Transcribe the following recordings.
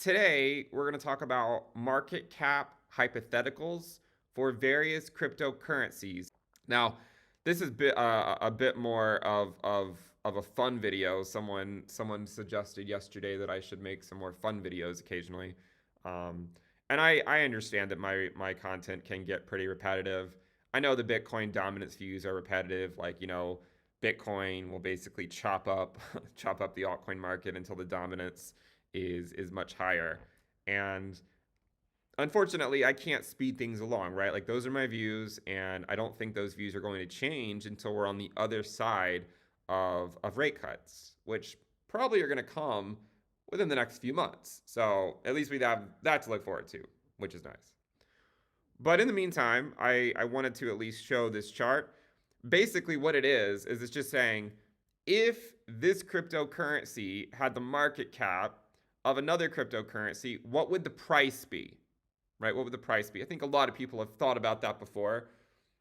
Today, we're going to talk about market cap hypotheticals for various cryptocurrencies. Now, this is a bit more of a fun video. Someone suggested yesterday that I should make some more fun videos occasionally, um, and I understand that my content can get pretty repetitive. I know the Bitcoin dominance views are repetitive, like Bitcoin will basically chop up chop up the altcoin market until the dominance is much higher. And unfortunately, I can't speed things along, right? Like those are my views, and I don't think those views are going to change until we're on the other side of rate cuts, which probably are going to come within the next few months. So at least we have that to look forward to, which is nice. But in the meantime, I wanted to at least show this chart. Basically, what it is it's just saying if this cryptocurrency had the market cap of another cryptocurrency, what would the price be? Right? What would the price be? I think a lot of people have thought about that before.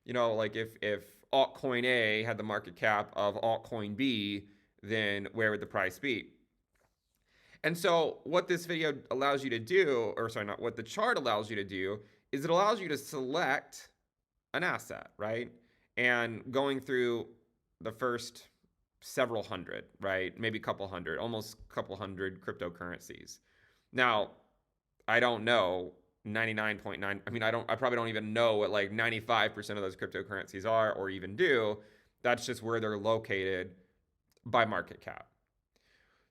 Like if altcoin A had the market cap of altcoin B, then where would the price be? And so what this video allows you to do, or sorry, not what the chart allows you to do, is it allows you to select an asset, right? And going through the first several hundred, right? Maybe a couple hundred, almost a couple hundred cryptocurrencies. Now, I don't know 99.9. I mean, I probably don't even know what like 95% of those cryptocurrencies are or even do. That's just where they're located by market cap.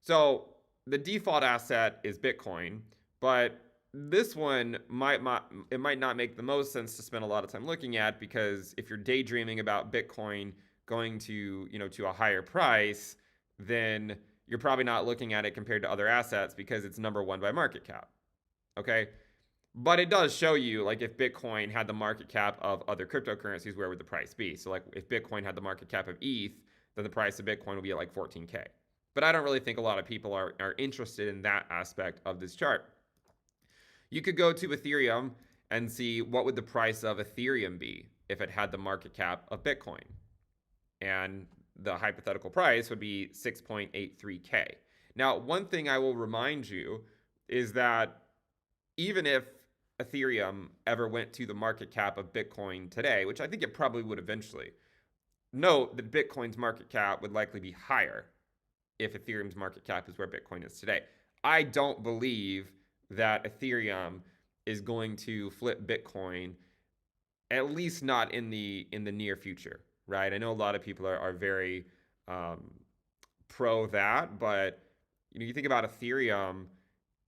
So the default asset is Bitcoin, but this one might not make the most sense to spend a lot of time looking at, because if you're daydreaming about Bitcoin going to a higher price, then you're probably not looking at it compared to other assets because it's number one by market cap. Okay. But it does show you, like, if Bitcoin had the market cap of other cryptocurrencies, where would the price be? So, like, if Bitcoin had the market cap of ETH, then the price of Bitcoin would be at like 14K. But I don't really think a lot of people are interested in that aspect of this chart. You could go to Ethereum and see what would the price of Ethereum be if it had the market cap of Bitcoin. And the hypothetical price would be 6.83K. Now, one thing I will remind you is that even if Ethereum ever went to the market cap of Bitcoin today, which I think it probably would eventually, note that Bitcoin's market cap would likely be higher if Ethereum's market cap is where Bitcoin is today. I don't believe that Ethereum is going to flip Bitcoin, at least not in the near future, right? I know a lot of people are very pro that, but you think about Ethereum,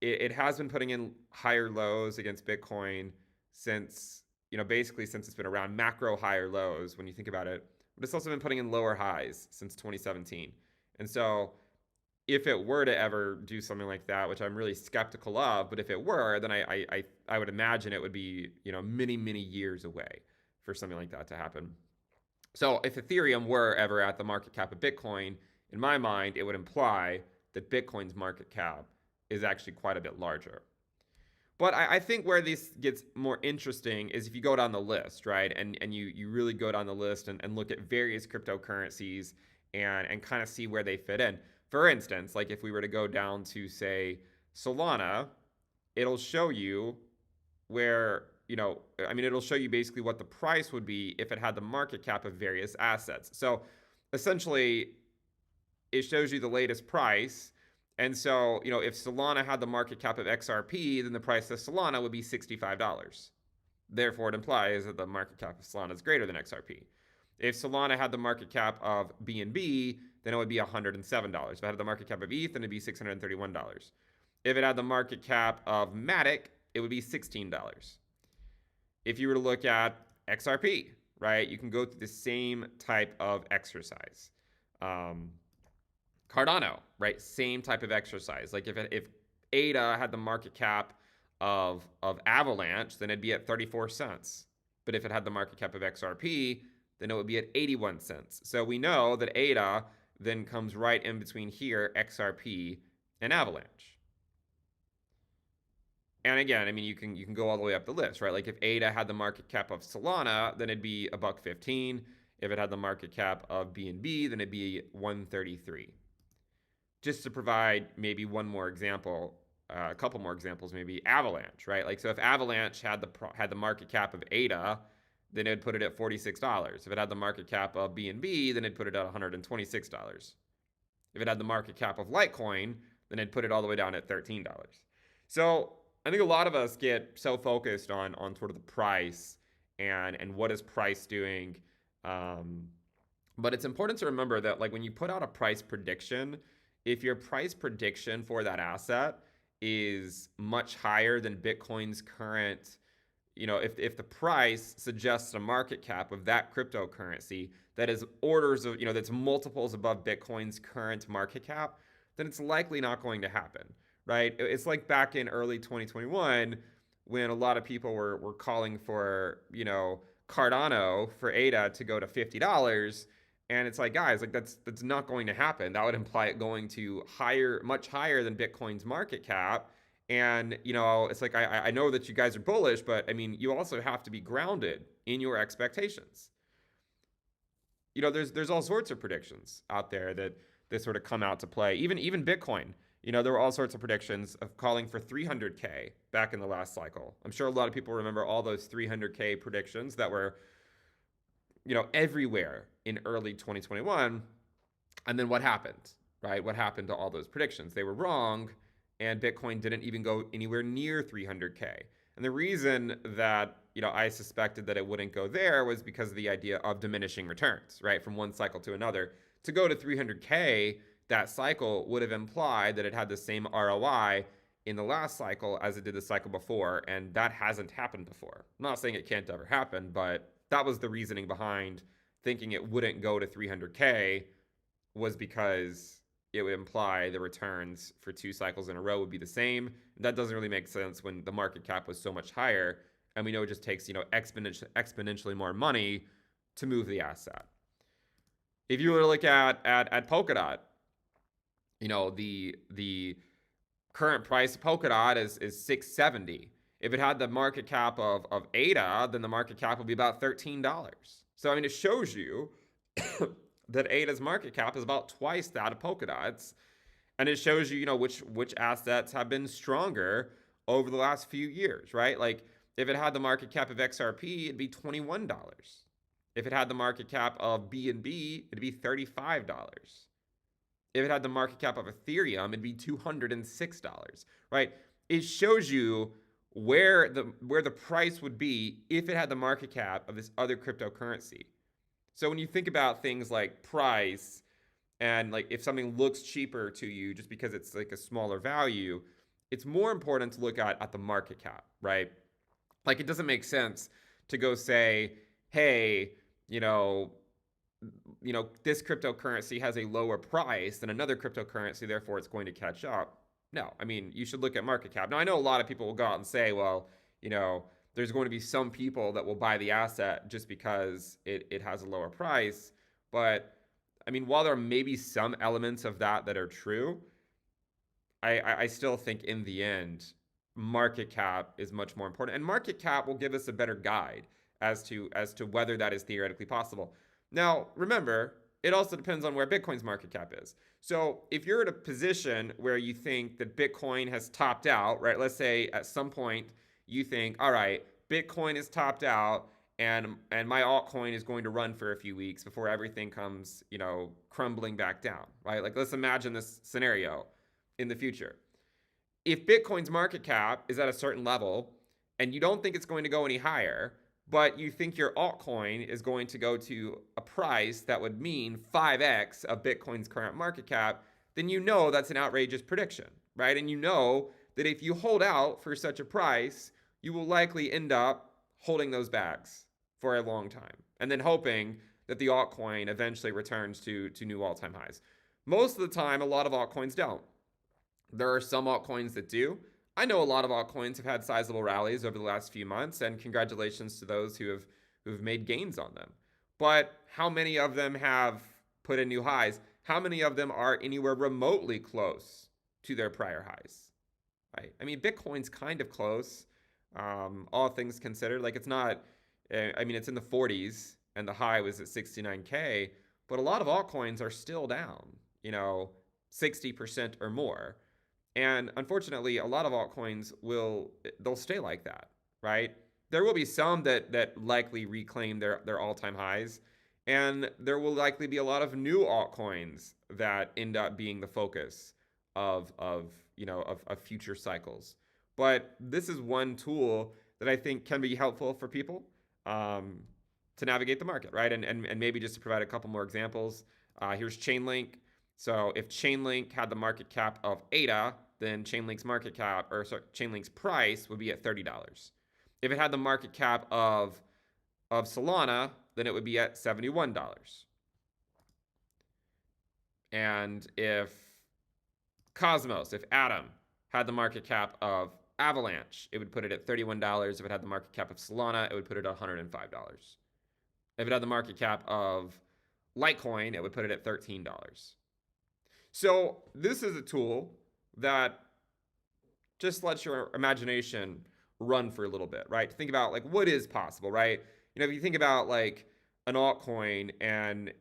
it has been putting in higher lows against Bitcoin since, basically since it's been around, macro higher lows when you think about it. But it's also been putting in lower highs since 2017. And so if it were to ever do something like that, which I'm really skeptical of, but if it were, then I would imagine it would be, many, many years away for something like that to happen. So if Ethereum were ever at the market cap of Bitcoin, in my mind, it would imply that Bitcoin's market cap is actually quite a bit larger. But I think where this gets more interesting is if you go down the list, right? And you really go down the list and look at various cryptocurrencies and kind of see where they fit in. For instance, like if we were to go down to, say, Solana, it'll show you where, it'll show you basically what the price would be if it had the market cap of various assets. So essentially, it shows you the latest price. And so, if Solana had the market cap of XRP, then the price of Solana would be $65. Therefore, it implies that the market cap of Solana is greater than XRP. If Solana had the market cap of BNB, then it would be $107. If it had the market cap of ETH, then it'd be $631. If it had the market cap of Matic, it would be $16. If you were to look at XRP, right, you can go through the same type of exercise. Cardano, right, same type of exercise. Like if ADA had the market cap of Avalanche, then it'd be at 34 cents. But if it had the market cap of XRP, then it would be at 81 cents. So we know that ADA then comes right in between here, XRP and Avalanche. And again, you can go all the way up the list, right? Like if ADA had the market cap of Solana, then it'd be $1.15. If it had the market cap of BNB, then it'd be $1.33. Just to provide maybe one more example, a couple more examples, maybe Avalanche, right? Like, so if Avalanche had the market cap of ADA, then it'd put it at $46. If it had the market cap of BNB, then it'd put it at $126. If it had the market cap of Litecoin, then it'd put it all the way down at $13. So I think a lot of us get so focused on sort of the price and what is price doing. But it's important to remember that, like, when you put out a price prediction, if your price prediction for that asset is much higher than Bitcoin's current, if the price suggests a market cap of that cryptocurrency that is orders of, that's multiples above Bitcoin's current market cap, then it's likely not going to happen, right? It's like back in early 2021 when a lot of people were calling for, Cardano for ADA to go to $50. And it's like, guys, like that's not going to happen. That would imply it going to much higher than Bitcoin's market cap. And, it's like, I know that you guys are bullish, but I mean, you also have to be grounded in your expectations. There's all sorts of predictions out there that sort of come out to play. Even Bitcoin, there were all sorts of predictions of calling for 300K back in the last cycle. I'm sure a lot of people remember all those 300K predictions that were, everywhere in early 2021. And then what happened, right? What happened to all those predictions? They were wrong, and Bitcoin didn't even go anywhere near 300K. And the reason that, I suspected that it wouldn't go there was because of the idea of diminishing returns, right? From one cycle to another. To go to 300K, that cycle would have implied that it had the same ROI in the last cycle as it did the cycle before, and that hasn't happened before. I'm not saying it can't ever happen, but that was the reasoning behind thinking it wouldn't go to 300K, was because it would imply the returns for 2 cycles in a row would be the same. That doesn't really make sense when the market cap was so much higher, and we know it just takes, exponentially more money to move the asset. If you were to look at Polkadot, the current price of Polkadot is $670. If it had the market cap of ADA, then the market cap would be about $13. So, I mean, it shows you that ADA's market cap is about twice that of Polkadot's. And it shows you, which assets have been stronger over the last few years, right? Like, if it had the market cap of XRP, it'd be $21. If it had the market cap of BNB, it'd be $35. If it had the market cap of Ethereum, it'd be $206, right? It shows you where the price would be if it had the market cap of this other cryptocurrency. So when you think about things like price, and like if something looks cheaper to you just because it's like a smaller value, it's more important to look at the market cap, right? Like, it doesn't make sense to go say, hey, this cryptocurrency has a lower price than another cryptocurrency, therefore it's going to catch up. No, I mean, you should look at market cap. Now, I know a lot of people will go out and say, well, there's going to be some people that will buy the asset just because it has a lower price. But, I mean, while there may be some elements of that are true, I still think in the end, market cap is much more important. And market cap will give us a better guide as to whether that is theoretically possible. Now, remember, it also depends on where Bitcoin's market cap is. So if you're at a position where you think that Bitcoin has topped out, right? Let's say at some point you think, all right, Bitcoin is topped out, and my altcoin is going to run for a few weeks before everything comes, crumbling back down, right? Like, let's imagine this scenario in the future. If Bitcoin's market cap is at a certain level and you don't think it's going to go any higher, but you think your altcoin is going to go to a price that would mean 5x of Bitcoin's current market cap, then that's an outrageous prediction, right? And that if you hold out for such a price, you will likely end up holding those bags for a long time and then hoping that the altcoin eventually returns to new all-time highs. Most of the time, a lot of altcoins don't. There are some altcoins that do. I know a lot of altcoins have had sizable rallies over the last few months, and congratulations to those who've made gains on them. But how many of them have put in new highs? How many of them are anywhere remotely close to their prior highs? Right? I mean, Bitcoin's kind of close, all things considered. Like, it's not, it's in the 40s, and the high was at 69K, but a lot of altcoins are still down, 60% or more. And unfortunately, a lot of altcoins they'll stay like that, right? There will be some that likely reclaim their all-time highs, and there will likely be a lot of new altcoins that end up being the focus of future cycles. But this is one tool that I think can be helpful for people um, to navigate the market, right? And maybe just to provide a couple more examples. Here's Chainlink. So if Chainlink had the market cap of ADA, then Chainlink's price would be at $30. If it had the market cap of Solana, then it would be at $71. And if Atom had the market cap of Avalanche, it would put it at $31. If it had the market cap of Solana, it would put it at $105. If it had the market cap of Litecoin, it would put it at $13. So this is a tool that just lets your imagination run for a little bit, right? Think about like what is possible, right? If you think about like an altcoin and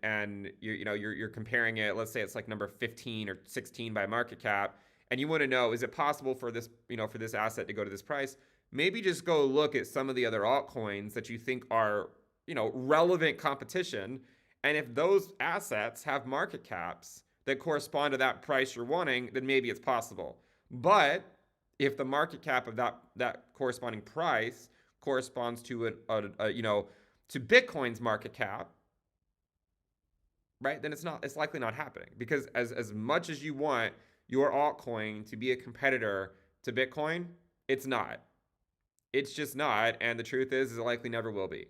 you're comparing it, let's say it's like number 15 or 16 by market cap, and you want to know, is it possible for this, for this asset to go to this price? Maybe just go look at some of the other altcoins that you think are, relevant competition. And if those assets have market caps that correspond to that price you're wanting, then maybe it's possible. But if the market cap of that corresponding price corresponds to to Bitcoin's market cap, right? Then it's likely not happening, because as much as you want your altcoin to be a competitor to Bitcoin, it's not. It's just not, and the truth is it likely never will be.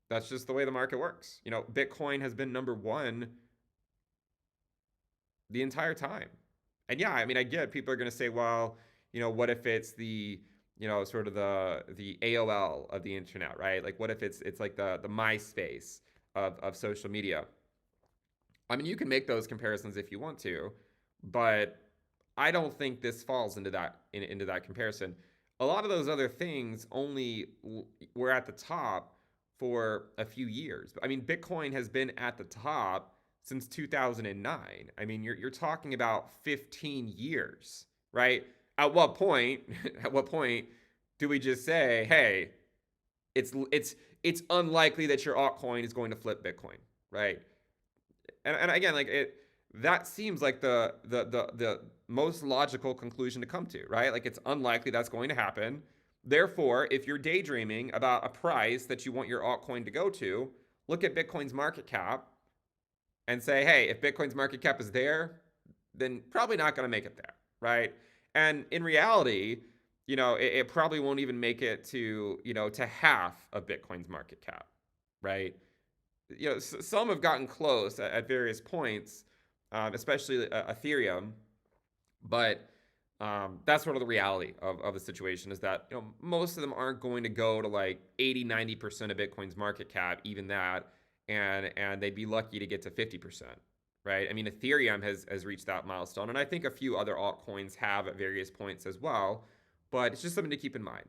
That's just the way the market works. Bitcoin has been number one the entire time. And yeah, I mean, I get people are going to say, well, what if it's the, sort of the AOL of the internet, right? Like, what if it's like the MySpace of social media? I mean, you can make those comparisons if you want to, but I don't think this falls into that comparison. A lot of those other things only were at the top for a few years. I mean, Bitcoin has been at the top since 2009. I mean, you're talking about 15 years, right? At what point do we just say, hey, it's unlikely that your altcoin is going to flip Bitcoin, right? And again, like that seems like the most logical conclusion to come to, right? Like it's unlikely that's going to happen. Therefore, if you're daydreaming about a price that you want your altcoin to go to, look at Bitcoin's market cap and say, hey, if Bitcoin's market cap is there, then probably not going to make it there, right? And in reality, it probably won't even make it to, to half of Bitcoin's market cap, right? Some have gotten close at various points, especially Ethereum, but that's sort of the reality of the situation, is that most of them aren't going to go to like 80-90% of Bitcoin's market cap, even that, and they'd be lucky to get to 50%, right? I mean, Ethereum has reached that milestone, and I think a few other altcoins have at various points as well, but it's just something to keep in mind.